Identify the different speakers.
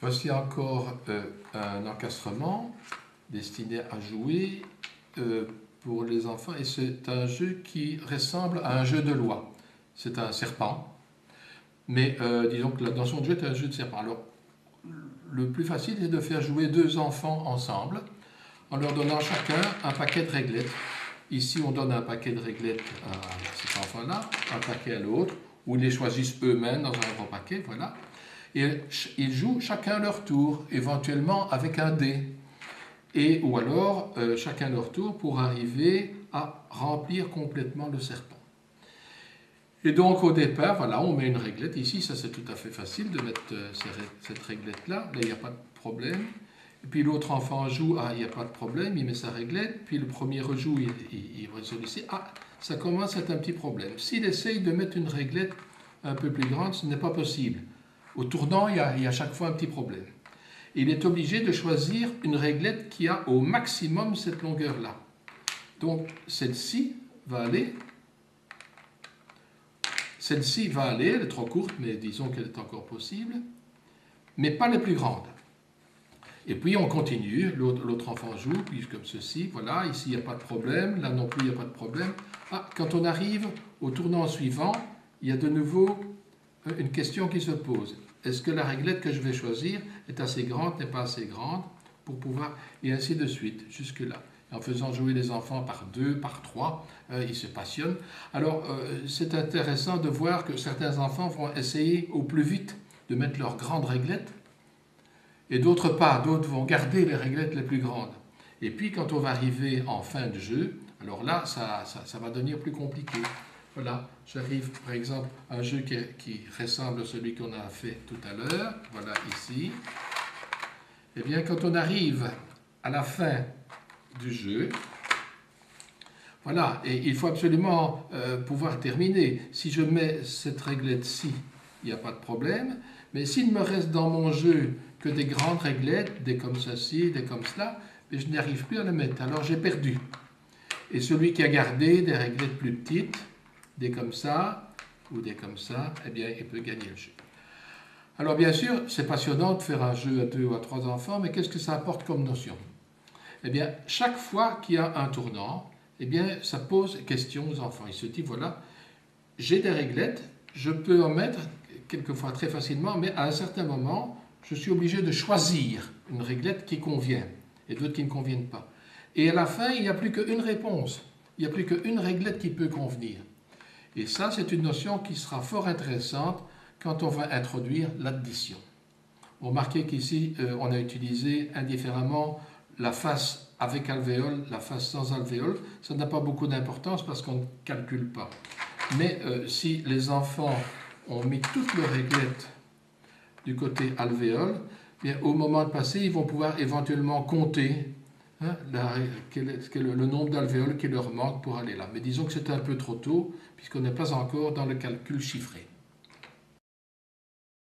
Speaker 1: Voici encore un encastrement destiné à jouer pour les enfants, et c'est un jeu qui ressemble à un jeu de loi. C'est un serpent, mais disons que dans son jeu, c'est un jeu de serpent. Alors, le plus facile est de faire jouer deux enfants ensemble en leur donnant chacun un paquet de réglettes. Ici, on donne un paquet de réglettes à cet enfant-là, un paquet à l'autre, ou ils les choisissent eux-mêmes dans un gros paquet, voilà. Et ils jouent chacun leur tour, éventuellement avec un dé. Ou alors, chacun leur tour pour arriver à remplir complètement le serpent. Et donc, au départ, voilà, on met une réglette. Ici, ça c'est tout à fait facile de mettre cette réglette-là. Là, il n'y a pas de problème. Et puis l'autre enfant joue, il n'y a pas de problème, il met sa réglette. Puis le premier rejoue, il résout ici. Ça commence à être un petit problème. S'il essaye de mettre une réglette un peu plus grande, ce n'est pas possible. Au tournant, il y a à chaque fois un petit problème. Il est obligé de choisir une réglette qui a au maximum cette longueur-là. Donc, celle-ci va aller. Celle-ci va aller, elle est trop courte, mais disons qu'elle est encore possible, mais pas les plus grandes. Et puis on continue, l'autre enfant joue, puis comme ceci, voilà, ici il n'y a pas de problème, là non plus il n'y a pas de problème. Quand on arrive au tournant suivant, il y a de nouveau une question qui se pose. Est-ce que la réglette que je vais choisir est assez grande, n'est pas assez grande, pour pouvoir, et ainsi de suite, jusque-là. En faisant jouer les enfants par deux, par trois, ils se passionnent. Alors, c'est intéressant de voir que certains enfants vont essayer au plus vite de mettre leurs grandes réglettes, et d'autres pas, d'autres vont garder les réglettes les plus grandes. Et puis, quand on va arriver en fin de jeu, alors là, ça va devenir plus compliqué. Voilà, j'arrive par exemple à un jeu qui ressemble à celui qu'on a fait tout à l'heure. Voilà, ici. Eh bien, quand on arrive à la fin du jeu, voilà, et il faut absolument pouvoir terminer. Si je mets cette réglette-ci, il n'y a pas de problème, mais s'il me reste dans mon jeu que des grandes réglettes, des comme ceci, des comme cela, mais je n'arrive plus à les mettre, alors j'ai perdu. Et celui qui a gardé des réglettes plus petites, des comme ça, ou des comme ça, eh bien, il peut gagner le jeu. Alors bien sûr, c'est passionnant de faire un jeu à 2 ou à 3 enfants, mais qu'est-ce que ça apporte comme notion? Eh bien, chaque fois qu'il y a un tournant, eh bien, ça pose question aux enfants. Ils se disent, voilà, j'ai des réglettes, je peux en mettre quelquefois très facilement, mais à un certain moment, je suis obligé de choisir une réglette qui convient et d'autres qui ne conviennent pas. Et à la fin, il n'y a plus qu'une réponse, il n'y a plus qu'une réglette qui peut convenir. Et ça, c'est une notion qui sera fort intéressante quand on va introduire l'addition. Vous remarquez qu'ici, on a utilisé indifféremment la face avec alvéole, la face sans alvéole. Ça n'a pas beaucoup d'importance parce qu'on ne calcule pas. Mais si les enfants ont mis toutes leurs réglettes du côté alvéole, bien, au moment de passer, ils vont pouvoir éventuellement compter quel est le nombre d'alvéoles qui leur manque pour aller là. Mais disons que c'est un peu trop tôt, puisqu'on n'est pas encore dans le calcul chiffré.